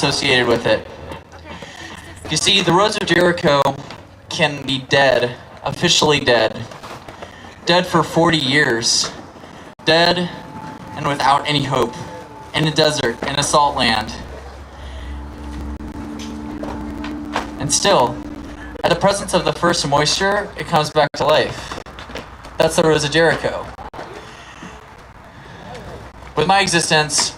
associated with it. You see, the Roads of Jericho can be dead, officially dead. Dead for 40 years. Dead and without any hope. In a desert, in a salt land. And still, at the presence of the first moisture, it comes back to life. That's the Roads of Jericho. With my existence,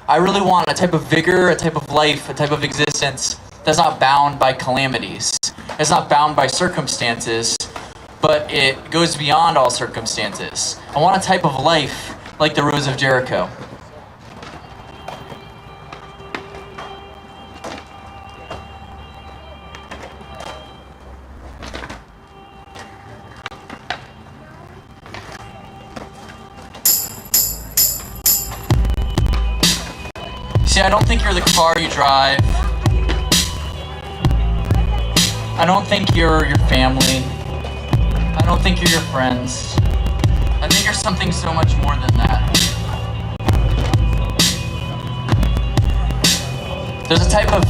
I really want a type of vigor, a type of life, a type of existence that's not bound by calamities. It's not bound by circumstances, but it goes beyond all circumstances. I want a type of life like the Rose of Jericho. See, I don't think you're the car you drive. I don't think you're your family. I don't think you're your friends. I think you're something so much more than that. There's a type of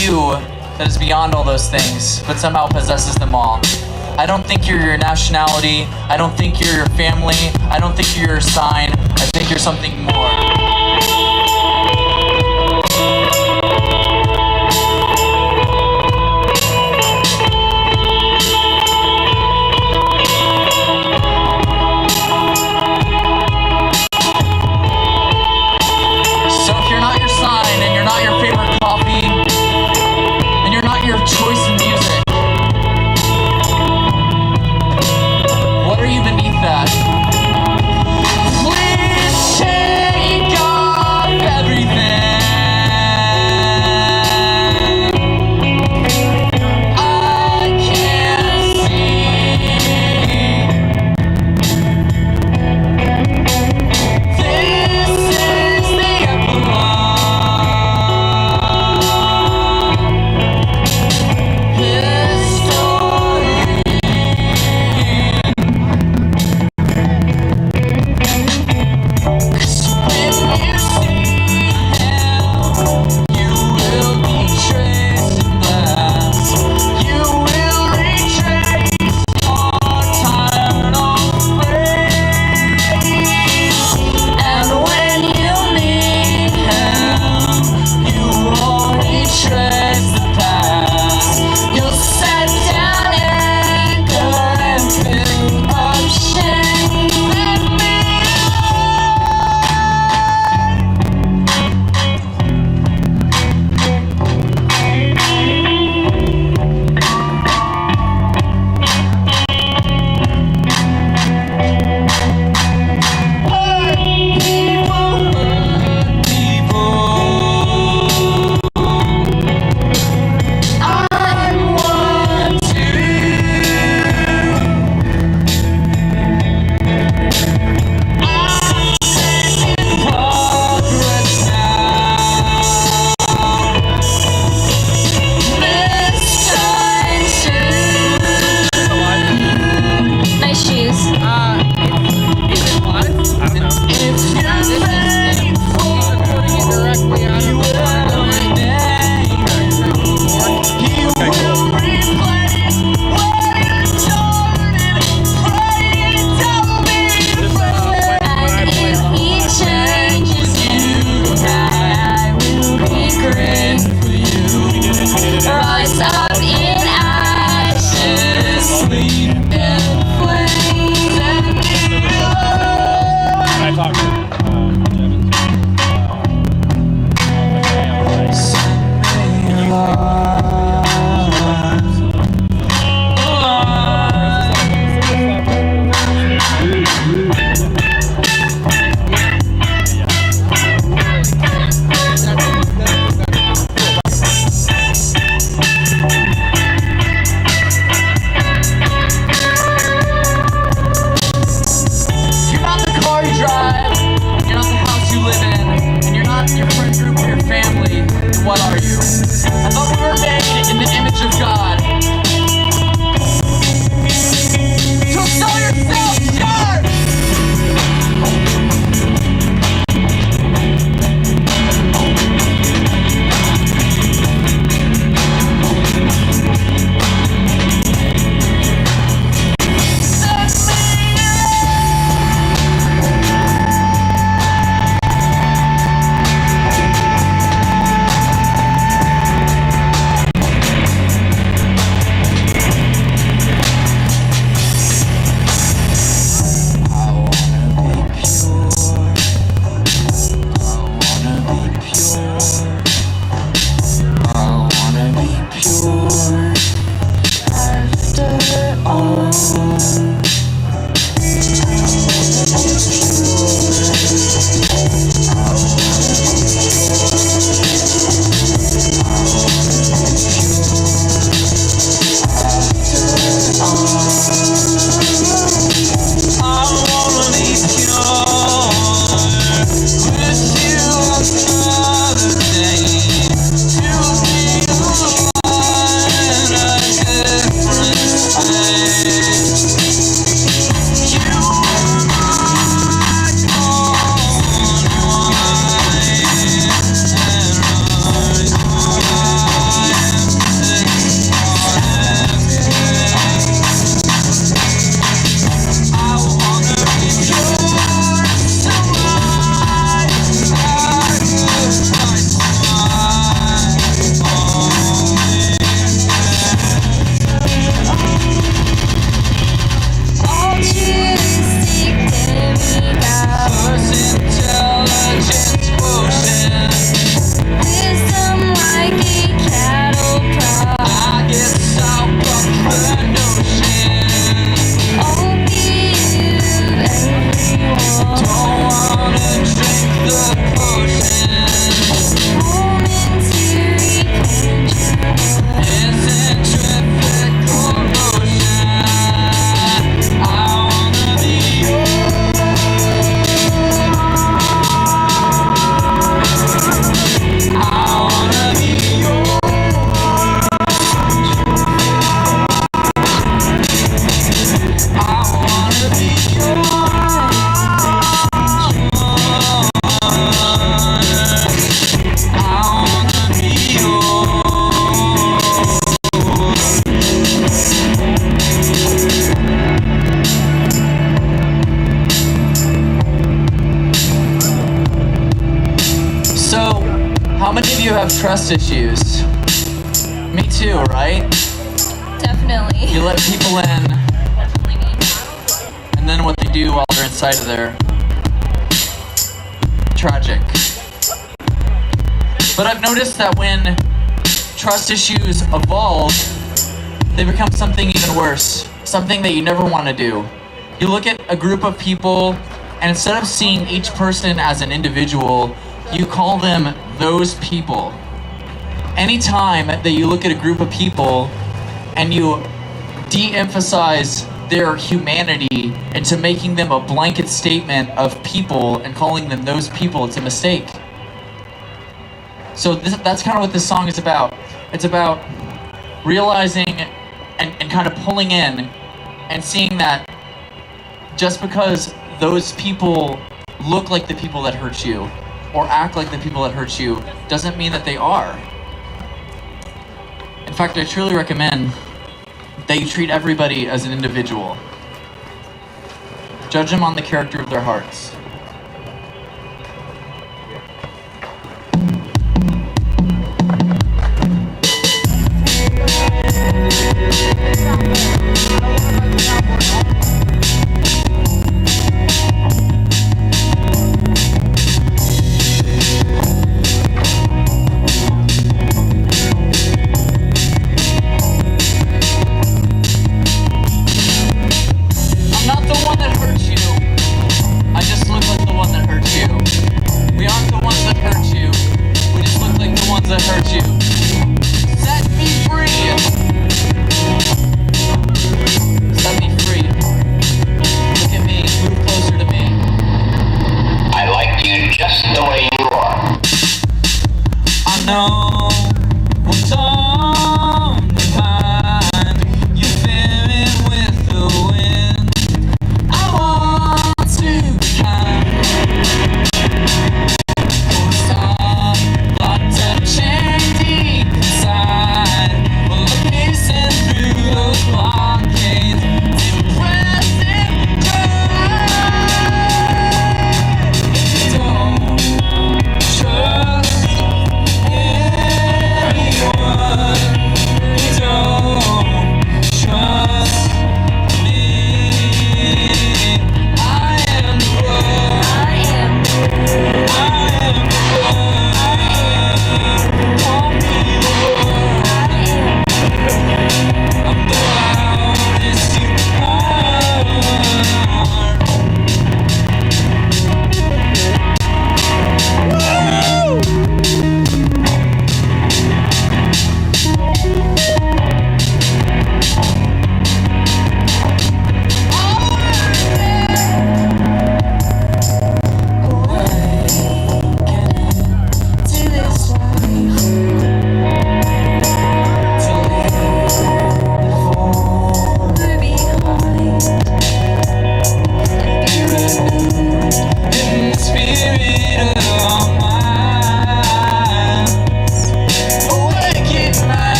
you that is beyond all those things, but somehow possesses them all. I don't think you're your nationality. I don't think you're your family. I don't think you're your sign. I think you're something more. Choice in music. What are you beneath that? Please take How many of you have trust issues? Me too, right? Definitely. You let people in, Definitely me. and then what they do while they're inside of there. Tragic. But I've noticed that when trust issues evolve, they become something even worse. Something that you never want to do. You look at a group of people, and instead of seeing each person as an individual, you call them those people. Anytime that you look at a group of people and you de-emphasize their humanity into making them a blanket statement of people and calling them those people, it's a mistake. So that's kind of what this song is about. It's about realizing and kind of pulling in and seeing that just because those people look like the people that hurt you or act like the people that hurt you doesn't mean that they are. In fact, I truly recommend that you treat everybody as an individual. Judge them on the character of their hearts. I'm not the one that hurt you. I just look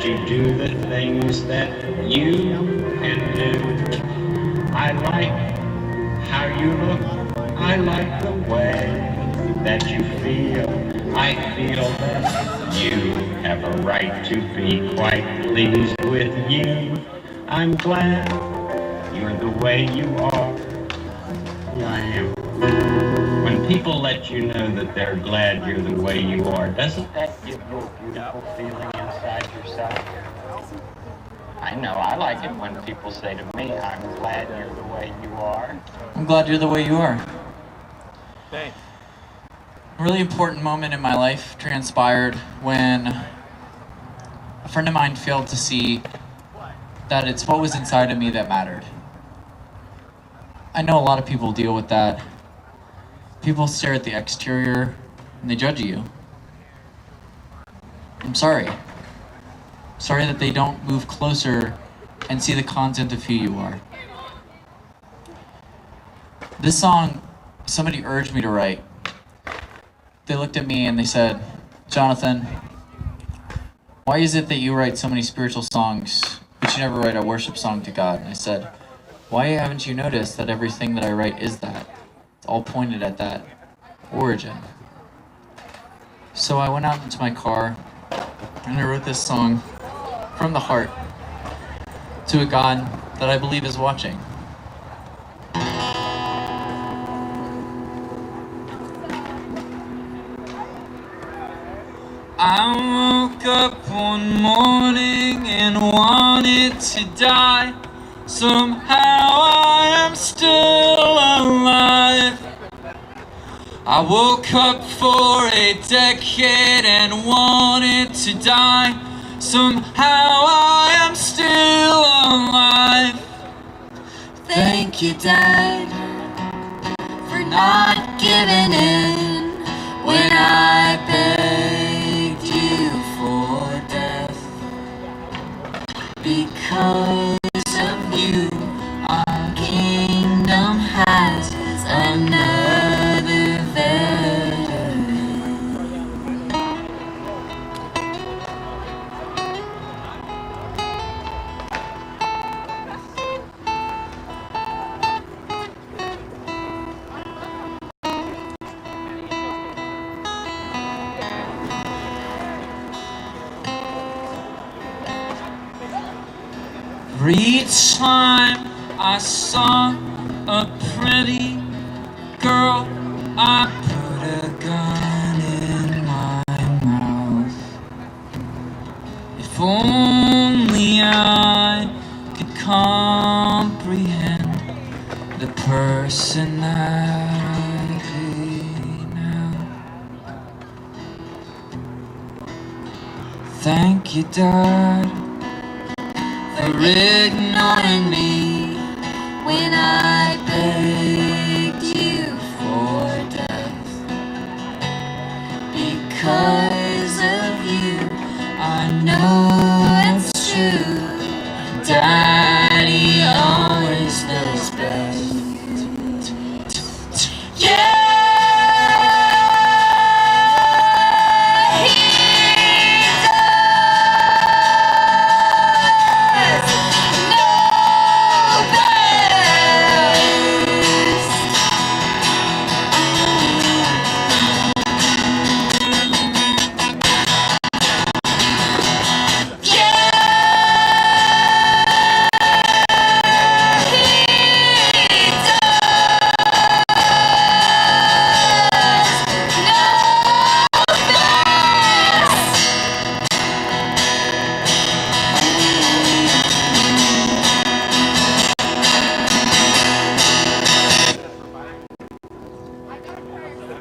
you do the things that you can do. I like how you look. I like the way that you feel. I feel that you have a right to be quite pleased with you. I'm glad you're the way you are. I am. When people let you know that they're glad you're the way you are, doesn't that give you a beautiful feeling inside yourself? I know, I like it when people say to me, I'm glad you're the way you are. I'm glad you're the way you are. Thanks. A really important moment in my life transpired when a friend of mine failed to see that it's what was inside of me that mattered. I know a lot of people deal with that. People stare at the exterior and they judge you. I'm sorry. Sorry that they don't move closer and see the content of who you are. This song, somebody urged me to write. They looked at me and they said, Jonathan, why is it that you write so many spiritual songs, but you never write a worship song to God? And I said, why haven't you noticed that everything that I write is that? It's all pointed at that origin. So I went out into my car and I wrote this song from the heart to a God that I believe is watching. I woke up one morning and wanted to die. Somehow I am still alive. I woke up for a decade and wanted to die. Somehow I am still alive. Thank you, Dad, for not giving in when I begged you for death. Because of you, our kingdom has another veteran. Every time I saw a pretty girl, I put a gun in my mouth. If only I could comprehend the person that I be now. Thank you, Dad, for ignoring me when I begged you for death. Because of you, I know it's true. Daddy always knows best. Yeah!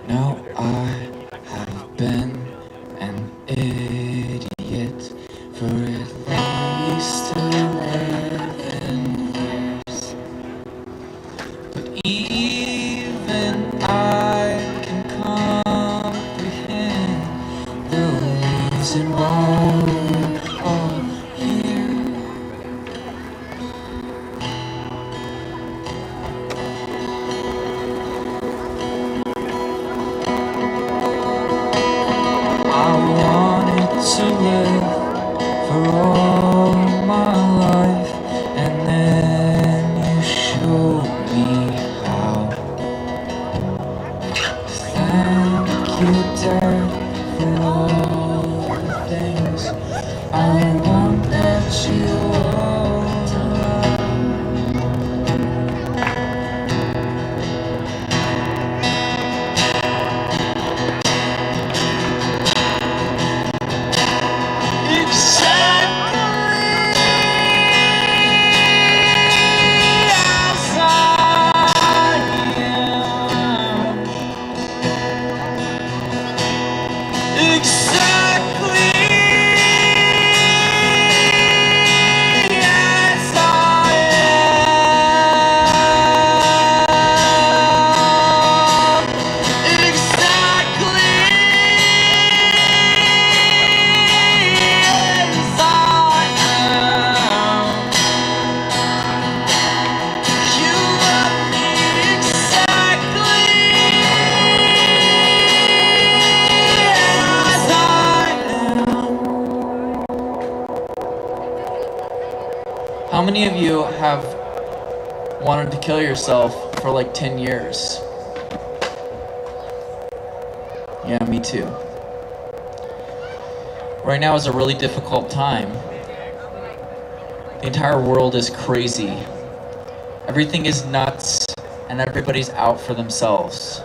No, I have been an idiot for at least 11 years. But even I can comprehend the reason why we're all here. I wanted to live for all dead for all the things I want that you won't allow. How many of you have wanted to kill yourself for like 10 years? Yeah, me too. Right now is a really difficult time. The entire world is crazy. Everything is nuts, and everybody's out for themselves.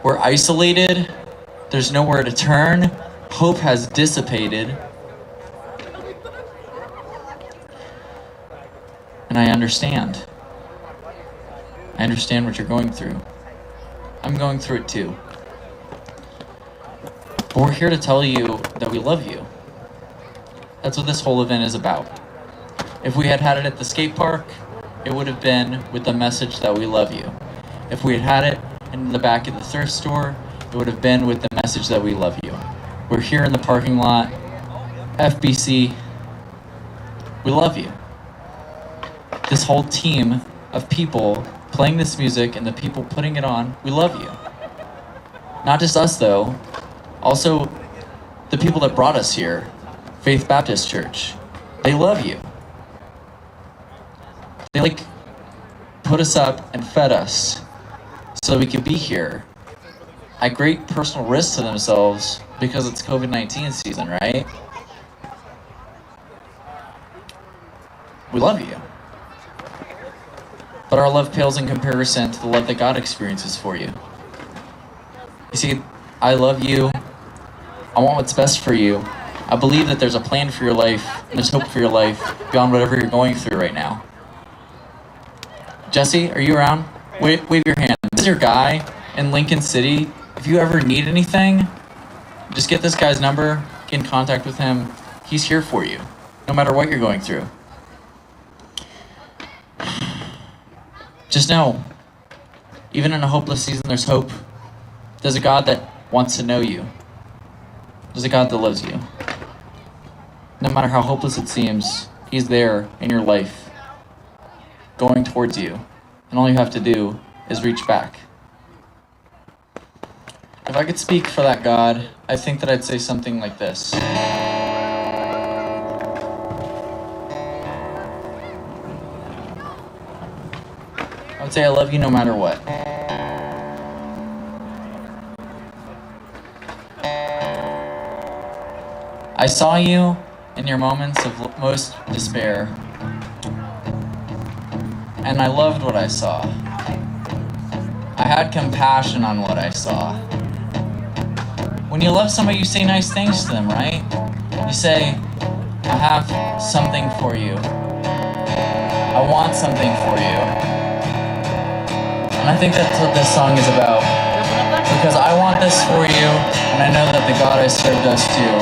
We're isolated. There's nowhere to turn. Hope has dissipated. And I understand. I understand what you're going through. I'm going through it too. But we're here to tell you that we love you. That's what this whole event is about. If we had had it at the skate park, it would have been with the message that we love you. If we had had it in the back of the thrift store, it would have been with the message that we love you. We're here in the parking lot, FBC, we love you. This whole team of people playing this music and the people putting it on, we love you. Not just us though, also the people that brought us here, Faith Baptist Church, they love you. They put us up and fed us so we could be here at great personal risk to themselves because it's COVID-19 season, right? We love you. But our love pales in comparison to the love that God experiences for you. You see, I love you. I want what's best for you. I believe that there's a plan for your life, and there's hope for your life beyond whatever you're going through right now. Jesse, are you around? Wave your hand. This is your guy in Lincoln City. If you ever need anything, just get this guy's number, get in contact with him. He's here for you, no matter what you're going through. Just know, even in a hopeless season, there's hope. There's a God that wants to know you. There's a God that loves you. No matter how hopeless it seems, He's there in your life, going towards you. And all you have to do is reach back. If I could speak for that God, I think that I'd say something like this. I would say I love you no matter what. I saw you in your moments of most despair, and I loved what I saw. I had compassion on what I saw. When you love somebody, you say nice things to them, right? You say, I have something for you. I want something for you. And I think that's what this song is about. Because I want this for you, and I know that the God I serve does too.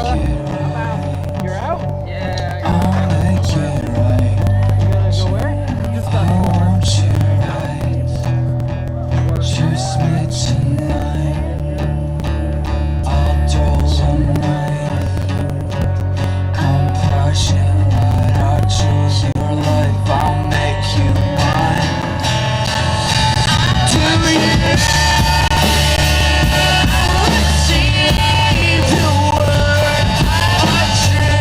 brother? You're out? Yeah, I got it. You gonna go where? Just got Choose me tonight. I'll do all night. I'm passionate. I choose your life. I'll make you mine. Do you see the word I dream?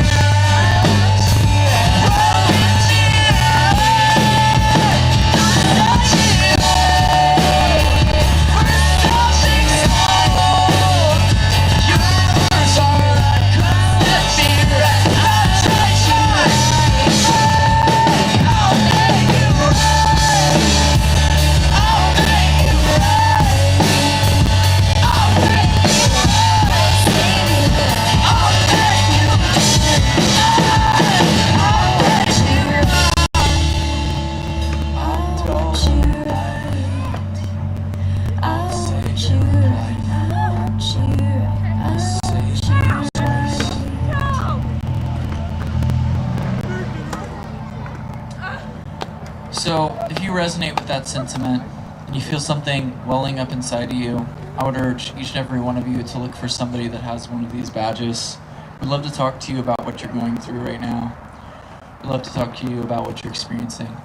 So, if you resonate with that sentiment and you feel something welling up inside of you, I would urge each and every one of you to look for somebody that has one of these badges. We'd love to talk to you about what you're going through right now. We'd love to talk to you about what you're experiencing.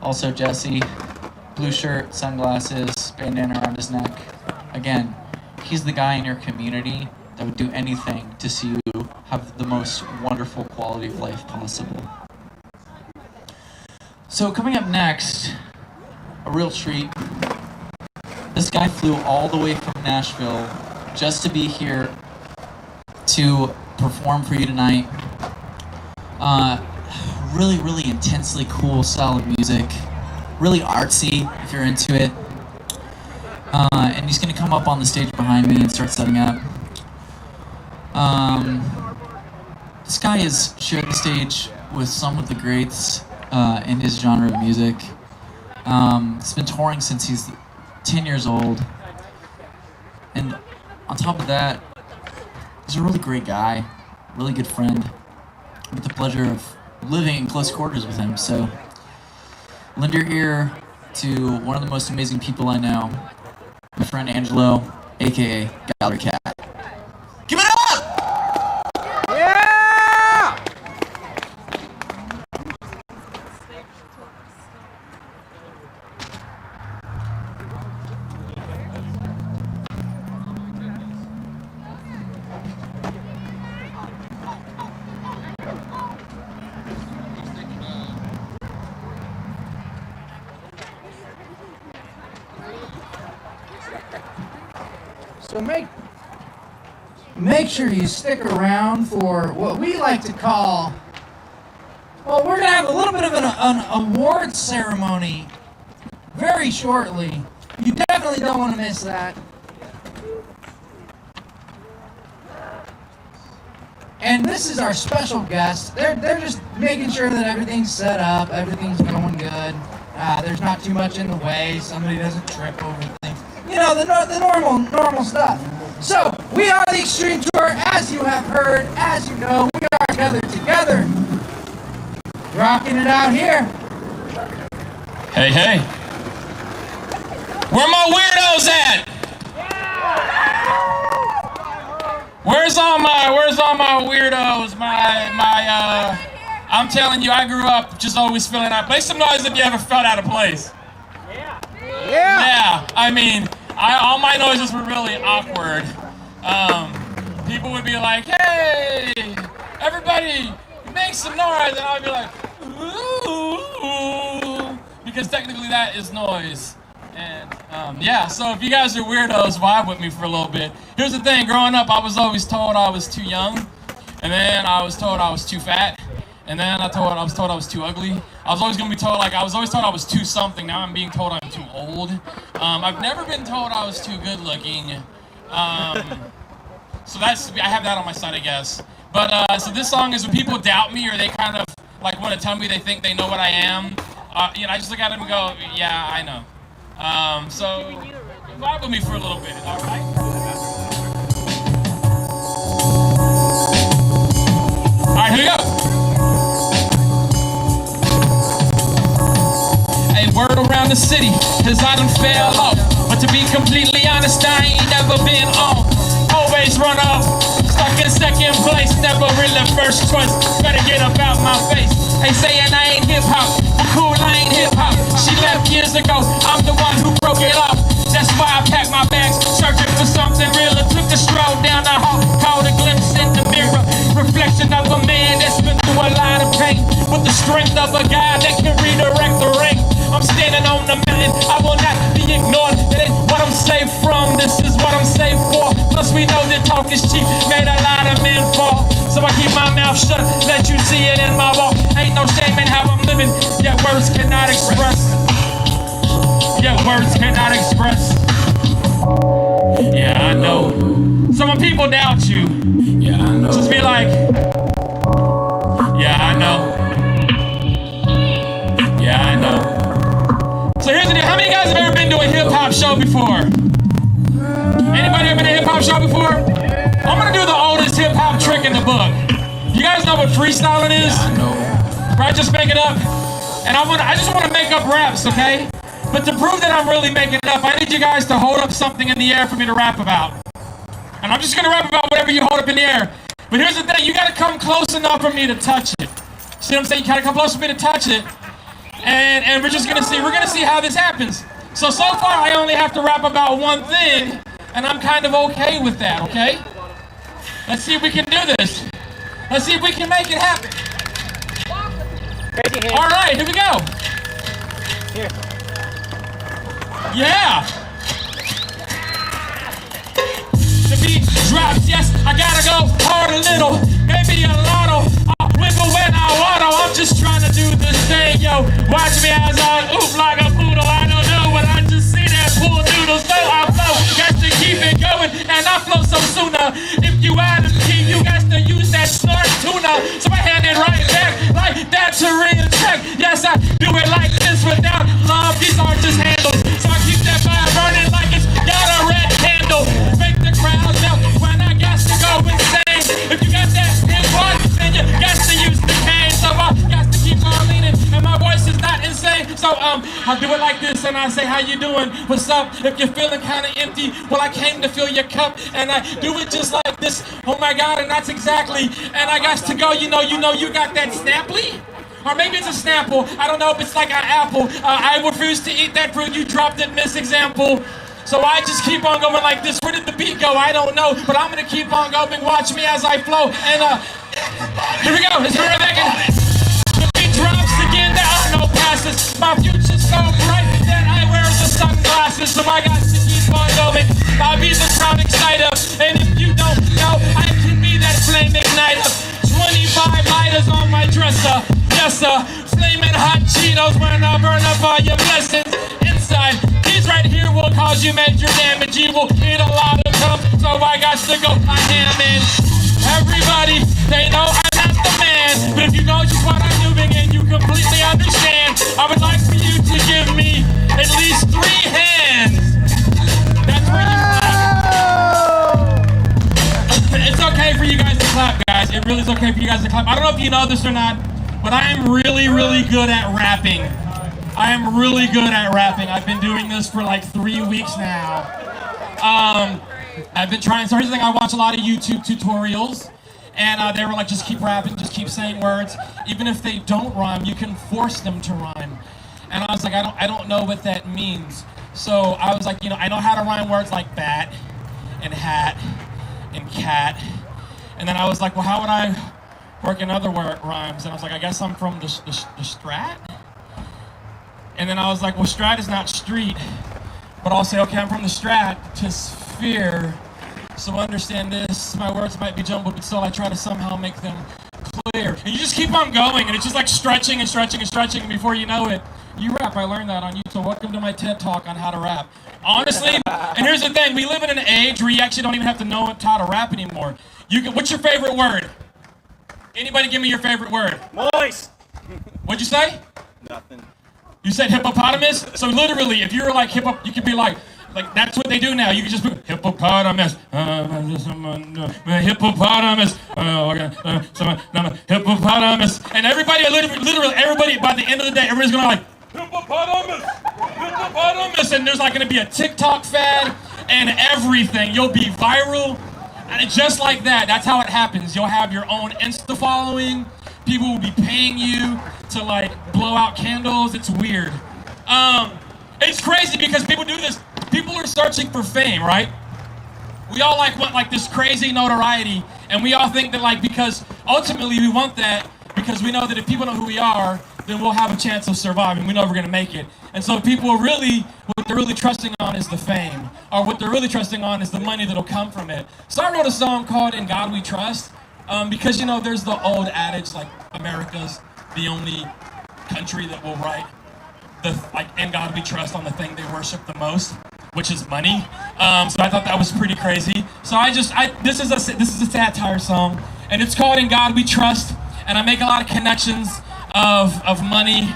Also, Jesse, blue shirt, sunglasses, bandana around his neck. Again, he's the guy in your community that would do anything to see you have the most wonderful quality of life possible. So coming up next, a real treat. This guy flew all the way from Nashville just to be here to perform for you tonight. Really, really intensely cool style of music. Really artsy if you're into it. And he's gonna come up on the stage behind me and start setting up. This guy has shared the stage with some of the greats in his genre of music. He's been touring since he's 10 years old. And on top of that, he's a really great guy, really good friend. I get the pleasure of living in close quarters with him. So lend your ear to one of the most amazing people I know, my friend Angelo, aka Gallery Cat. Give it up! Yeah! So make sure you stick around for what we like to call, well, we're going to have a little bit of an awards ceremony very shortly. You definitely don't want to miss that. And this is our special guest. They're just making sure that everything's set up, everything's going good. There's not too much in the way, somebody doesn't trip over things. You know, the normal stuff. So, we are the Extreme Tour, as you have heard, as you know, we are together, rocking it out here. Hey, hey. Where my weirdos at? Where's all my weirdos? I'm telling you, I grew up just always feeling out. Make some noise if you ever felt out of place. Yeah, I mean, all my noises were really awkward. People would be like, hey, everybody, make some noise. And I would be like, ooh, because technically that is noise. And yeah, so if you guys are weirdos, vibe with me for a little bit. Here's the thing, growing up, I was always told I was too young. And then I was told I was too fat. And then I was told I was too ugly. I was always always told I was too something. Now I'm being told I'm too old. I've never been told I was too good looking. So I have that on my side, I guess. But so this song is when people doubt me or they kind of like want to tell me they think they know what I am. I just look at them and go, yeah, I know. So vibe with me for a little bit, all right? never really first choice. Better get up out my face. They saying I ain't hip-hop. I'm cool, I ain't hip-hop. She left years ago. I'm the one who broke it off. That's why I packed my bags, searching for something realer. Took a stroll down the hall, caught a glimpse in the mirror. Reflection of a man that's been through a lot of pain, with the strength of a guy that can redirect the ring. I'm standing on the mountain, I will not be ignored. It ain't what I'm safe from, this is what I'm safe for. Plus we know that talk is cheap, made a lot of men fall. So I keep my mouth shut, let you see it in my walk. Ain't no shame in how I'm living, yet words cannot express. Yet words cannot express. Yeah, I know. So when people doubt you, yeah, I know. Just be like, yeah, I know. Yeah, I know. So here's the deal. How many guys have ever been to a hip-hop show before? Anybody ever been to a hip-hop show before? I'm gonna do the oldest hip-hop trick in the book. You guys know what freestyling is? Yeah, I know. Right, just make it up. And I just wanna make up raps, okay? But to prove that I'm really making it up, I need you guys to hold up something in the air for me to rap about. And I'm just gonna rap about whatever you hold up in the air. But here's the thing, you gotta come close enough for me to touch it. See what I'm saying? You gotta come close for me to touch it. And we're just gonna see how this happens. So far I only have to rap about one thing, and I'm kind of okay with that, okay? Let's see if we can do this. Let's see if we can make it happen. All right, here we go. Here. Yeah. The beat drops, yes, I gotta go hard a little, maybe a lotto. I'll wiggle when I waddle. I'm just trying to do this thing, yo. Watch me as I oop like a poodle. I don't know, but I just see that pool noodles. No, I flow, got to keep it going, and I flow so sooner. If you out of key, you got to use that snort tuna. So I hand it right back like that to check. Yes, I do it like this without love. These are just handles. So I keep that fire burning like it's got a red candle. Make the crowd melt when I got to go insane. If you got that input, then you got to use the cane. So I got to keep on leaning, and my voice is not insane. So I'll do it like this, and I say, how you doing? What's up? If you're feeling kind of empty, well, I came to fill your cup, and I do it just like this. Oh my God, and that's exactly. And I got to go. You know, you got that Snapply. Or maybe it's a Snapple. I don't know if it's like an apple. I refuse to eat that fruit. You dropped it, Miss Example. So I just keep on going like this. Where did the beat go? I don't know. But I'm going to keep on going. Watch me as I flow. And here we go. It's very back. The beat drops again. There are no passes. My future's so bright that I wear the sunglasses. So I got to keep on going. I'll be the crowd exciter. And if you don't know, I can be that flame igniter. 25 lighters on my dresser. Yes, sir. Flaming hot Cheetos when I burn up all your blessings inside. These right here will cause you major damage. You will hit a lot of cum, so I got to go. I am in. Everybody, they know I'm not the man. But if you know just what I'm doing and you completely understand, I would like for you to give me at least 3 hands. That's where you clap. It's okay for you guys to clap, guys. It really is okay for you guys to clap. I don't know if you know this or not, but I am really, really good at rapping. I am really good at rapping. I've been doing this for like 3 weeks now. I've been trying. So here's the thing. I watch a lot of YouTube tutorials, and they were like, just keep rapping, just keep saying words. Even if they don't rhyme, you can force them to rhyme. And I was like, I don't know what that means. So I was like, I know how to rhyme words like bat and hat and cat. And then I was like, well, how would I work in other rhymes? And I was like, I guess I'm from the Strat. And then I was like, well, Strat is not street. But I'll say, okay, I'm from the Strat to sphere. So understand this, my words might be jumbled, but still I try to somehow make them clear. And you just keep on going, and it's just like stretching and stretching and stretching, and before you know it, you rap. I learned that on YouTube. Welcome to my TED Talk on how to rap. Honestly, and here's the thing, we live in an age where you actually don't even have to know how to rap anymore. What's your favorite word? Anybody give me your favorite word? Moist. What'd you say? Nothing. You said hippopotamus? So literally, if you're like you could be like that's what they do now. You can just put hippopotamus, hippopotamus, hippopotamus, and everybody, literally everybody, by the end of the day, everybody's gonna like, hippopotamus, and there's like gonna be a TikTok fad and everything. You'll be viral. And just like that, that's how it happens. You'll have your own Insta following. People will be paying you to like blow out candles. It's weird. It's crazy because people do this. People are searching for fame, right? We all like want like this crazy notoriety, and we all think that like because ultimately we want that because we know that if people know who we are, then we'll have a chance of surviving. We know we're gonna make it. And so people are really, what they're really trusting on is the fame, or what they're really trusting on is the money that'll come from it. So I wrote a song called "In God We Trust," because you know there's the old adage like America's the only country that will write the like "In God We Trust" on the thing they worship the most, which is money. So I thought that was pretty crazy. So this is a satire song, and it's called "In God We Trust," and I make a lot of connections of money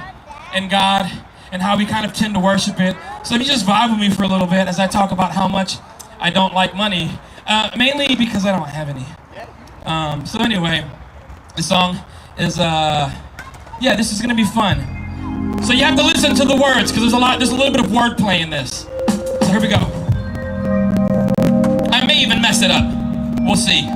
and God and how we kind of tend to worship it. So you just vibe with me for a little bit as I talk about how much I don't like money, mainly because I don't have any. So anyway, this song is yeah, this is gonna be fun. So you have to listen to the words because there's a little bit of wordplay in this. So here we go. I may even mess it up. We'll see.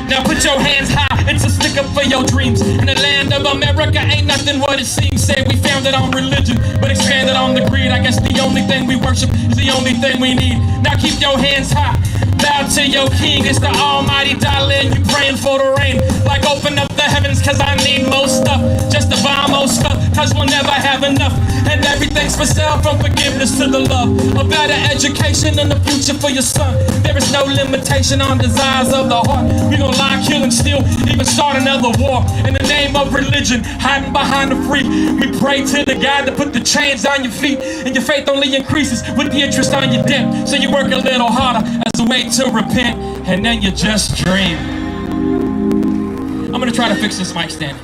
Now put your hands high, it's a stick up for your dreams. In the land of America ain't nothing what it seems. Say we founded on religion, but expanded on the greed. I guess the only thing we worship is the only thing we need. Now keep your hands high, bow to your king. It's the almighty darling, you praying for the rain. Like open up the heavens, cause I need more stuff. Just to buy more stuff, cause we'll never have enough. And everything's for sale, from forgiveness to the love. A better education and the future for your son. There is no limitation on desires of the heart. We gon' lie, kill, and steal, even start another war. In the name of religion, hiding behind the free. We pray to the God to put the chains on your feet. And your faith only increases with the interest on your debt. So you work a little harder as a way to repent. And then you just dream. I'm gonna try to fix this mic stand.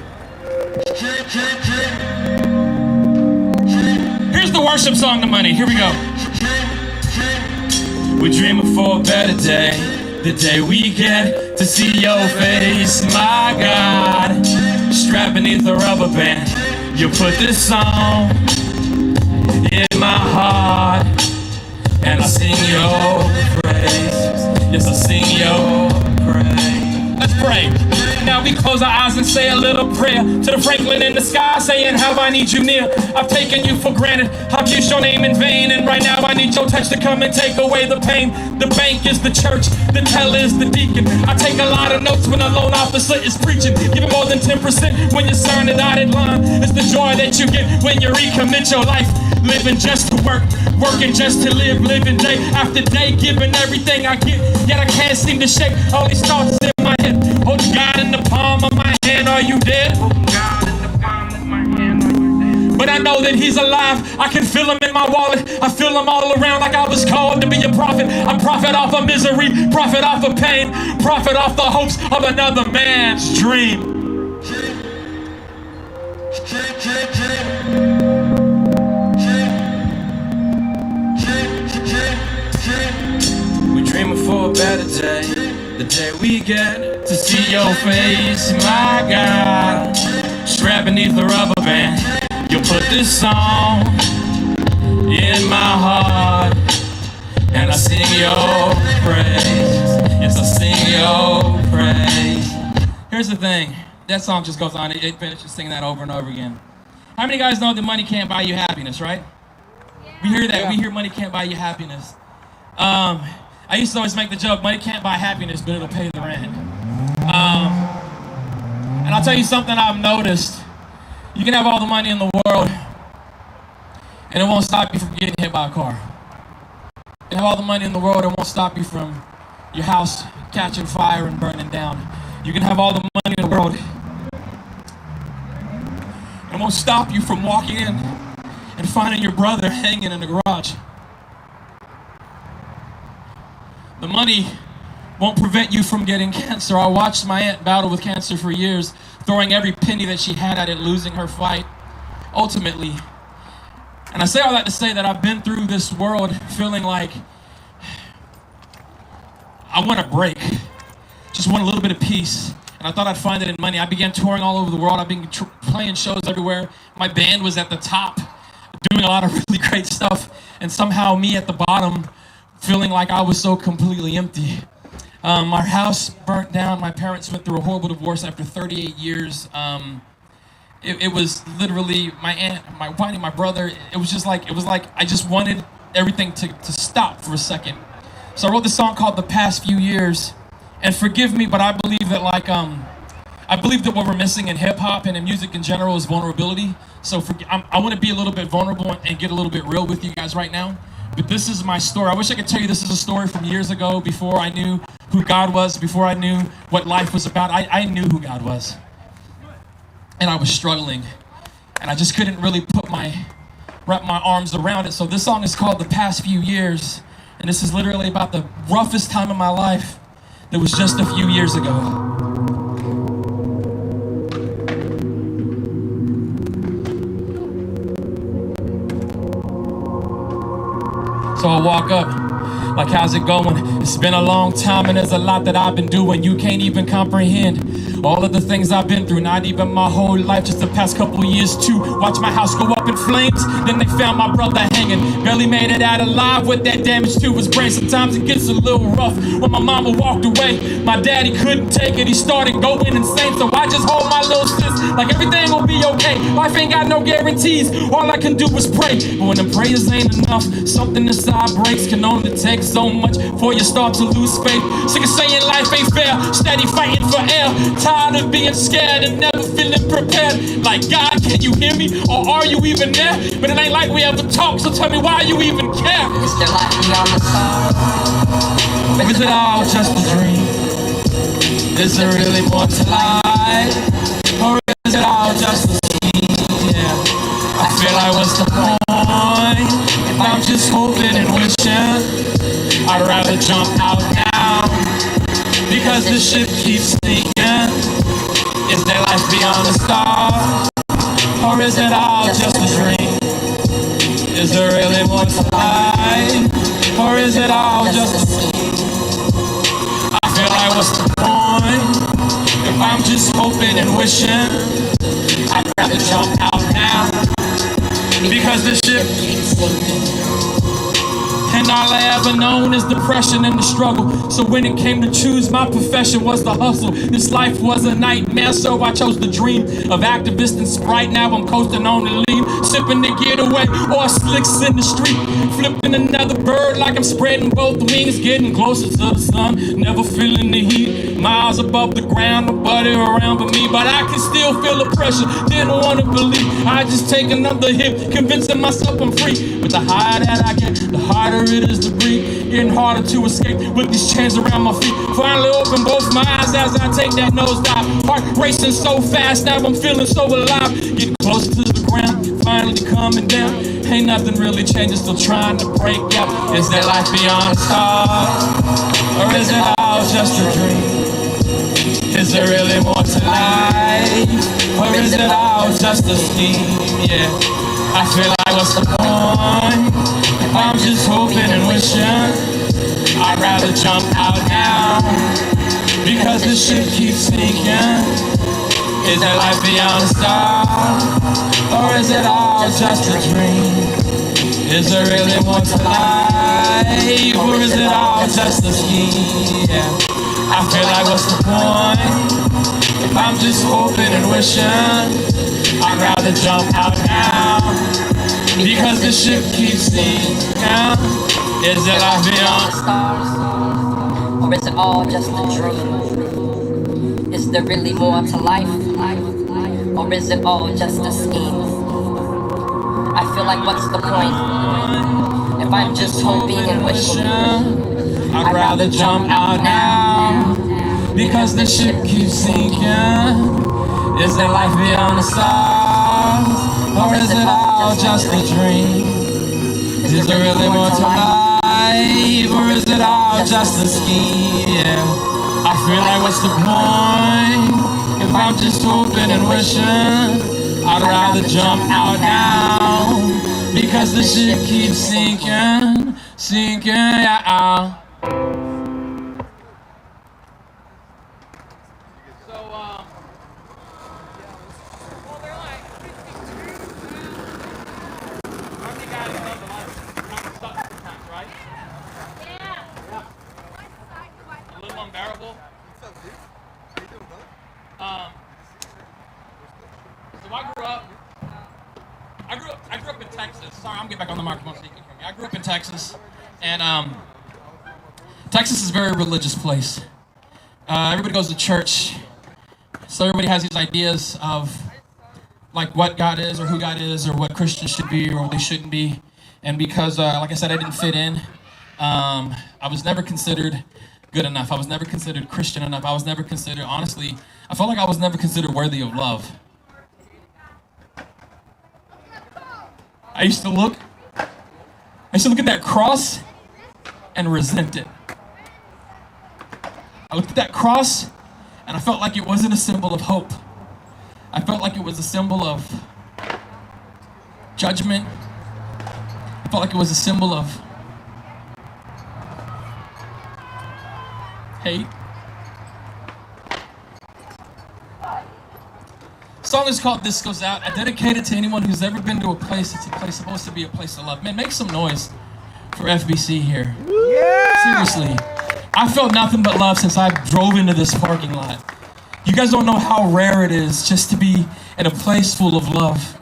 Here's the worship song to money. Here we go. We're dreaming for a better day. The day we get to see your face, my God. Strapped beneath a rubber band, you put this song in my heart. And I sing your praise. Yes, I sing your praise. Let's pray. Now we close our eyes and say a little prayer to the Franklin in the sky, saying how I need you near. I've taken you for granted, I've used your name in vain, and right now I need your touch to come and take away the pain. The bank is the church, the teller is the deacon. I take a lot of notes when a loan officer is preaching. Give it more than 10% when you sign the dotted line. It's the joy that you get when you recommit your life. Living just to work, working just to live, living day after day, giving everything I get. Yet I can't seem to shake all these thoughts in my head. Holding God in the palm of my hand, are you dead? Holding God in the palm of my hand, are you dead? But I know that he's alive, I can feel him in my wallet. I feel him all around like I was called to be a prophet. I profit off of misery, profit off of pain, profit off the hopes of another man's dream. We're dreaming for a better day, the day we get to see your face, my God. Strapped beneath the rubber band, you put this song in my heart. And I sing your praise. Yes, I sing your praise. Here's the thing, that song just goes on, it finishes singing that over and over again. How many guys know that money can't buy you happiness, right? We hear that, we hear money can't buy you happiness. I used to always make the joke, money can't buy happiness, but it'll pay the rent. And I'll tell you something I've noticed. You can have all the money in the world, and it won't stop you from getting hit by a car. You can have all the money in the world, it won't stop you from your house catching fire and burning down. You can have all the money in the world, it won't stop you from walking in and finding your brother hanging in the garage. The money won't prevent you from getting cancer. I watched my aunt battle with cancer for years, throwing every penny that she had at it, losing her fight, ultimately. And I say all that to say that I've been through this world feeling like I want a break. Just want a little bit of peace. and I thought I'd find it in money. I began touring all over the world. I've been playing shows everywhere. My band was at the top, doing a lot of really great stuff, and somehow me at the bottom, feeling like I was so completely empty. Our house burnt down. My parents went through a horrible divorce after 38 years. It was literally my aunt, my brother. It was like I just wanted everything to stop for a second. So I wrote this song called "The Past Few Years," and forgive me, but I believe that I believe that what we're missing in hip hop and in music in general is vulnerability. So I want to be a little bit vulnerable and get a little bit real with you guys right now. But this is my story. I wish I could tell you this is a story from years ago, before I knew who God was, before I knew what life was about. I knew who God was. And I was struggling. And I just couldn't really wrap my arms around it. So this song is called "The Past Few Years." And this is literally about the roughest time of my life that was just a few years ago. So I walk up, like, how's it going? It's been a long time and there's a lot that I've been doing. You can't even comprehend all of the things I've been through. Not even my whole life, just the past couple years too. Watch my house go up in flames, then they found my brother hanging. Barely made it out alive with that damage to his brain. Sometimes it gets a little rough. When my mama walked away, my daddy couldn't take it. He started going insane, so I just hold my little sis like everything will be okay. Life ain't got no guarantees, all I can do is pray. But when the prayers ain't enough, something inside breaks. Can only take so much before you start to lose faith. Sick of saying life ain't fair, steady fighting for air. Tired of being scared and never feeling prepared. Like, God, can you hear me? Or are you even there? But it ain't like we ever talk, so tell me why you even care. Is there life beyond the stars? Or is it all just a dream? Is there really more to life? Or is it all just a scheme? Yeah, I feel like what's the point? If I'm just hoping and wishing, I'd rather jump out now, because this ship keeps sinking. Is there life beyond the stars? Or is it all just a dream? Is there really more to life? Or is it all just a scheme? I feel like what's the point? If I'm just hoping and wishing, I'd rather jump out now, because the ship keeps sinking. And all I ever known is depression and the struggle. So when it came to choose, my profession was the hustle. This life was a nightmare, so I chose the dream of activist and Sprite. Now I'm coasting on the lean, sipping to get away, or slicks in the street, flipping another bird like I'm spreading both wings, getting closer to the sun, never feeling the heat. Miles above the ground, nobody around but me, but I can still feel the pressure. Didn't want to believe. I just take another hit, convincing myself I'm free. But the higher that I get, the harder it is to breathe. Getting harder to escape with these chains around my feet. Finally open both my eyes as I take that nosedive. Heart racing so fast, now I'm feeling so alive. Getting closer to the ground, finally coming down. Ain't nothing really changing, still trying to break out. Is there life beyond the stars? Or is it all just a dream? Is there really more to life? Or is it all just a scheme? Yeah, I feel like what's the point? If I'm just hoping and wishing, I'd rather jump out now, because the ship keeps sinking. Is there life beyond the stars? Or is it all just a dream? Is there really more to life? Or is it all just a scheme? Yeah, I feel like what's the point? If I'm just hoping and wishing, I'd rather jump out now, because the ship keeps sinking. Is it life beyond the stars? Or is it all just a dream? Is there really more to life? Or is it all just a scheme? I feel like what's the point? If I'm just hoping and wishing, I'd rather jump out now, because the ship keeps sinking. Is there life beyond the stars? Or is it all just a dream? Is there really more to life? Or is it all just a scheme? Yeah, I feel like what's the point? If I'm just hoping and wishing, I'd rather jump out now, because the ship keeps sinking, sinking, yeah. So, Texas. Sorry, I'm getting back on the microphone so you can hear me. I grew up in Texas, and Texas is a very religious place. Everybody goes to church, so everybody has these ideas of like what God is or who God is or what Christians should be or what they shouldn't be. And because, like I said, I didn't fit in, I was never considered good enough. I was never considered Christian enough. I was never considered, honestly, I felt like I was never considered worthy of love. I used to look at that cross and resent it. I looked at that cross and I felt like it wasn't a symbol of hope. I felt like it was a symbol of judgment. I felt like it was a symbol of hate. The song is called This Goes Out. I dedicate it to anyone who's ever been to a place that's a place supposed to be a place of love. Man, make some noise for FBC here. Yeah! Seriously. I felt nothing but love since I drove into this parking lot. You guys don't know how rare it is just to be in a place full of love.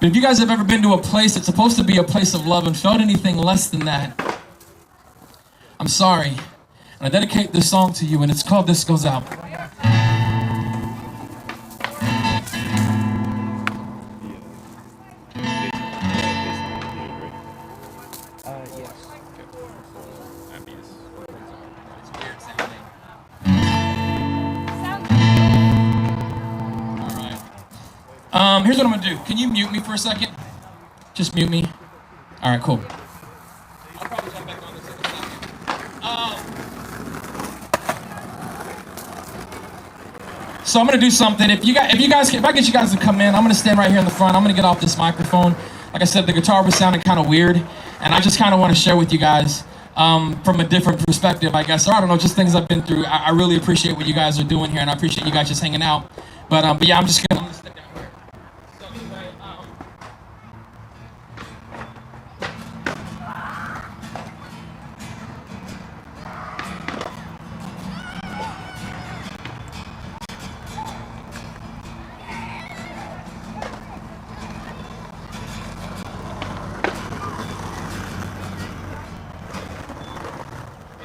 But if you guys have ever been to a place that's supposed to be a place of love and felt anything less than that, I'm sorry. And I dedicate this song to you, and it's called This Goes Out. Here's what I'm gonna do. Can you mute me for a second? Just mute me. All right, cool. I'll probably jump back on this in a second. So I'm gonna do something. If I get you guys to come in, I'm gonna stand right here in the front. I'm gonna get off this microphone. Like I said, the guitar was sounding kind of weird, and I just kind of want to share with you guys from a different perspective, I guess, or I don't know, just things I've been through. I really appreciate what you guys are doing here, and I appreciate you guys just hanging out. But yeah, I'm gonna step down here. So anyway,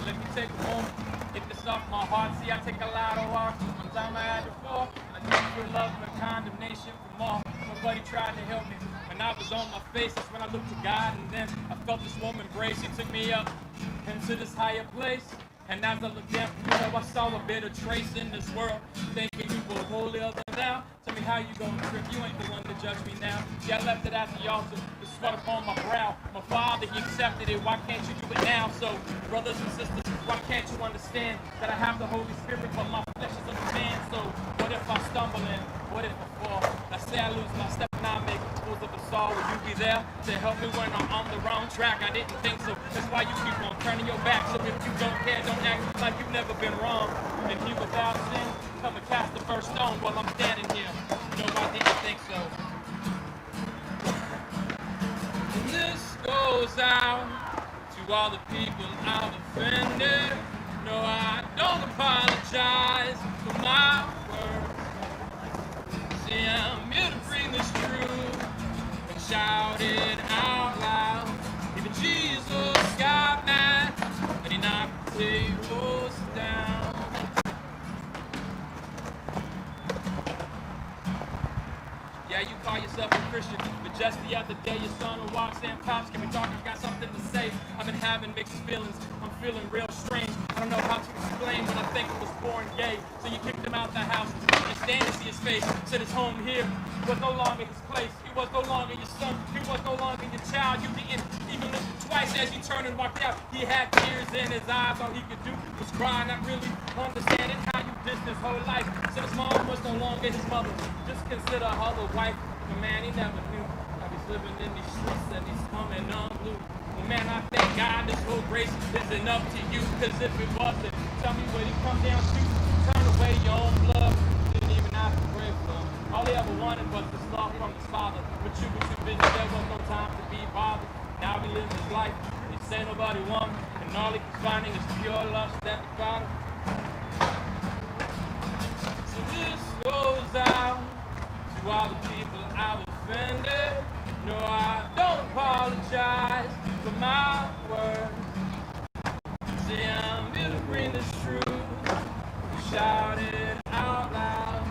let me take a moment, get this off my heart. See, I take a lot of walks. One time I had to fall, and I took for love and condemnation from all. Nobody tried to help me. When I was on my face, that's when I looked to God, and then I felt this warm embrace. He took me up into this higher place. And as I looked down, I saw a bitter trace in this world. Thinking you were holier than thou. Tell me how you gonna trip, you ain't the one to judge me now. Yeah, I left it at the altar, the sweat upon my brow. My father, he accepted it, why can't you do it now? So, brothers and sisters, why can't you understand that I have the Holy Spirit, but my flesh is of a man? So, what if I stumble and what if I fall? I say I lose my step and I make fools of us all. Will you be there to help me when I'm on the wrong track? I didn't think so, that's why you keep on turning your back. So if you don't care, don't act like you've never been wrong. And he without sin, come and cast the first stone while I'm standing here. No, I didn't think so. And this goes out to all the people I've offended. No, I don't apologize for my words. See, I'm here to bring this truth and shout it out loud. Even Jesus got mad and he knocked the tables down. Yeah, you call yourself a Christian, but just the other day your son walks in, pops, can we talk? I've got something to say. I've been having mixed feelings. I'm feeling real strange. I don't know how to explain when I think I was born gay. So you kicked him out the house. You stand to see his face. Said his home here was no longer his place. He was no longer your son. He was no longer your child. You didn't even look twice as you turned and walked out. He had tears in his eyes. All he could do was cry, not really understanding how you dissed his whole life. Said his mom was no longer his mother. Just consider her the wife of a man he never knew. Now he's living in these streets and he's coming unglued. Well, man, I thank God this whole grace isn't up to you. Cause if it wasn't, tell me what he come down to. Turn away your own blood. Didn't even have to pray for him. All he ever wanted was this love from his father. But you were too busy, there was no time to be bothered. Now he lives his life, he say nobody want him. And all he keeps finding is pure lust at the bottom. So this goes out to all the people I've offended. No, I don't shout it out loud.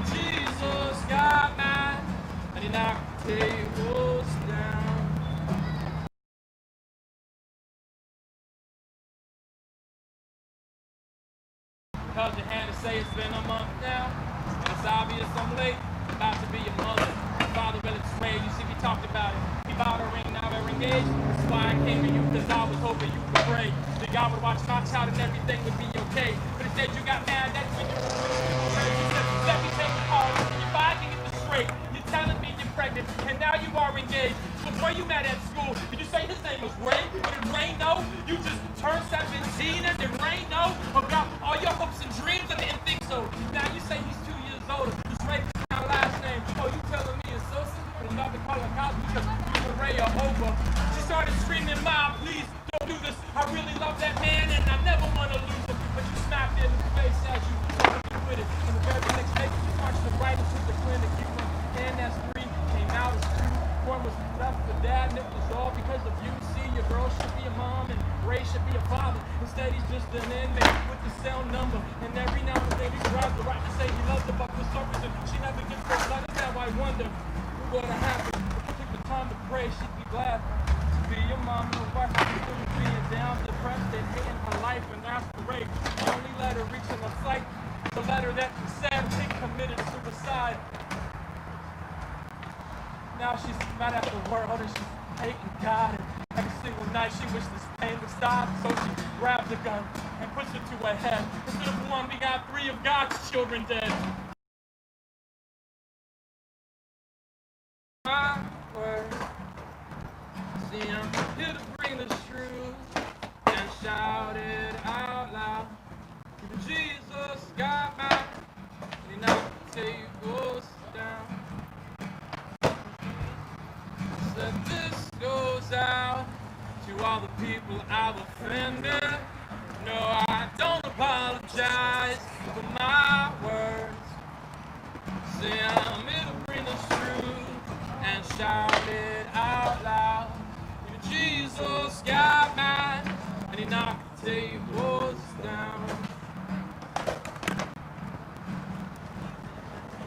Jesus got mad, and he knocked the tables down. Held your hand and say it's been a month now, and it's obvious I'm late, about to be your mother. Father really swayed, you see we talked about it. He bought a ring, now we're engaged. That's why I came to you, cause I was hoping you would pray that God would watch my child and everything would be okay. But instead you got mad, that's when you said, let me take the call, if I can get this straight, you're telling me you're pregnant, and now you are engaged. Before you met at school, did you say his name was Ray? But did Ray know you just turned 17? And did Ray know about all your hopes and dreams? I didn't think so. Now you say he's 2 years older. Is Ray my last name? Oh, you telling me it's so simple? I'm about to call her college because you and Ray are over. She started screaming, Mom, please don't do this. I really love that man and I never want to lose him. But you smacked it in the face as you told me with it. And the very next day, you marched him right into the clinic. You went, and that's 3, came out as 2. One was left for dad, and it was all because of you. See, your girl should be a mom, and Ray should be a father. Instead, he's just an inmate with the cell number. And every now and then, he tries the right to say he loves her, but for some reason, she never gets those letters. Now I wonder what would have happened if she took the time to pray. She'd be glad to be your mom, and wife. She was being down, depressed, and hating her life, and asked for Ray. The only letter reaching her sight, the letter that said he committed suicide. Now she's mad at the world and she's hating God, and every single night she wishes this pain would stop. So she grabs a gun and puts it to her head. Instead of one, we got 3 of God's children dead. My word, see I'm here to bring the truth and shout it out loud. Jesus got mad, and he knocked the tables down. Said this goes out to all the people I've offended. No, I don't apologize for my words. Say I'm here to bring the truth and shout it out loud. Jesus got mad and he knocked the tables down.